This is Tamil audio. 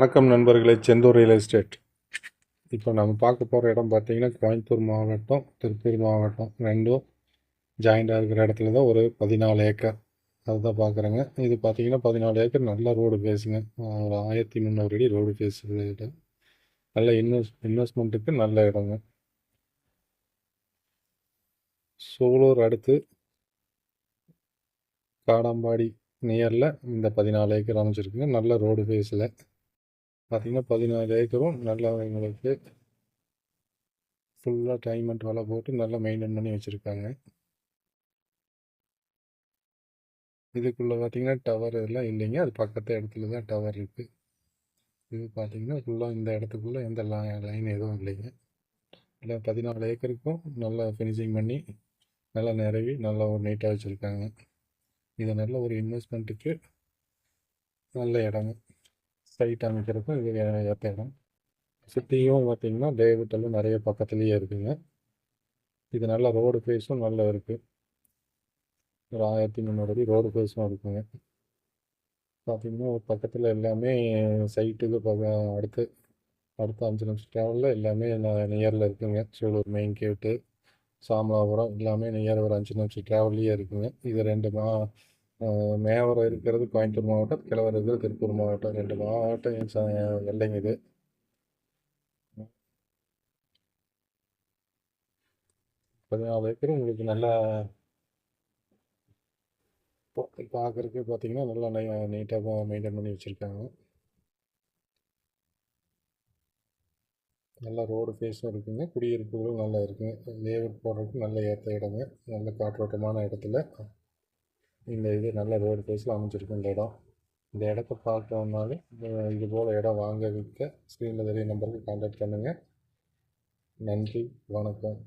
வணக்கம் நண்பர்களே, செந்தூர் ரியல் எஸ்டேட். இப்போ நம்ம பார்க்க போகிற இடம் பார்த்தீங்கன்னா, கோயம்புத்தூர் மாவட்டம், திருப்பூர் மாவட்டம் ரெண்டும் ஜாயிண்டாக இருக்கிற இடத்துல தான் ஒரு 14 ஏக்கர் அதுதான் பார்க்குறேங்க. இது பார்த்தீங்கன்னா 14 ஏக்கர் நல்ல ரோடு ஃபேஸுங்க. ஒரு 1300 அடி ரோடு ஃபேஸ் இடம். நல்ல இன்வெஸ்ட்மெண்ட்டுக்கு நல்ல இடங்க. சூலூர் அடுத்து காடாம்பாடி நியரில் இந்த 14 ஏக்கர் அமைச்சிருக்குங்க. நல்ல ரோடு ஃபேஸில் பார்த்தீங்கன்னா 14 ஏக்கரும் நல்லா உங்களுக்கு ஃபுல்லாக டைமண்ட் வலை போட்டு நல்லா மெயின்டைன் பண்ணி வச்சுருக்காங்க. இதுக்குள்ளே பார்த்தீங்கன்னா டவர் எல்லாம் இல்லைங்க. அது பக்கத்து இடத்துல தான் டவர் இருக்குது. இது பார்த்தீங்கன்னா ஃபுல்லாக இந்த இடத்துக்குள்ளே எந்த லைன் எதுவும் இல்லைங்க. இல்லை 14 ஏக்கருக்கும் நல்லா ஃபினிஷிங் பண்ணி நல்லா நிறவி நல்லா ஒரு நீட்டாக வச்சுருக்காங்க. இது நல்ல ஒரு இன்வெஸ்ட்மெண்ட்டுக்கு நல்ல இடங்க. சைட் அமைக்கிறதுக்கும் இது ஏற்ற இடம். சுற்றியும் பார்த்தீங்கன்னா டேவிட்டெல்லாம் நிறைய பக்கத்துலேயே இருக்குங்க. இது நல்ல ரோடு ஃபேஸும் நல்லா இருக்குது. ஒரு 1300 அடி ரோடு ஃபேஸும் இருக்குங்க. பார்த்தீங்கன்னா ஒரு பக்கத்தில் எல்லாமே சைட்டுக்கு அடுத்து அடுத்த 5 நிமிஷம் ட்ராவலில் எல்லாமே நியரில் இருக்குங்க. சூலூர் மெயின் கேட்டு, சாமலாபுரம் எல்லாமே நியர் ஒரு 5 நிமிஷம் ட்ராவல்லையே இருக்குங்க. இது ரெண்டு மேவரம் இருக்கிறது கோயம்புத்தூர் மாவட்டம், கிழவர் இருக்கிறது திருப்பூர் மாவட்டம். 2 மாவட்டம் எல்லைங்க இது. 14 ஏக்கர் உங்களுக்கு நல்லா பார்க்குறதுக்கு பார்த்தீங்கன்னா நல்லா நீட்டாக மெயின்டைன் பண்ணி வச்சுருக்காங்க. நல்லா ரோடு ஃபேஸும் இருக்குங்க. குடியிருப்புகளும் நல்லா இருக்குங்க. லேஅவுட் போடுறதுக்கு நல்ல ஏற்ற இடங்க. நல்ல காற்றோட்டமான இடத்துல இந்த இது நல்ல ரோடு ஃபேஸில் அமைஞ்சிருக்கு இந்த இடம். இந்த இடத்த பார்க்கணுன்னாலும் இது போல் இடம் வாங்க விற்க ஸ்க்ரீனில் தெரிய நம்பருக்கு கான்டாக்ட் பண்ணுங்கள். நன்றி, வணக்கம்.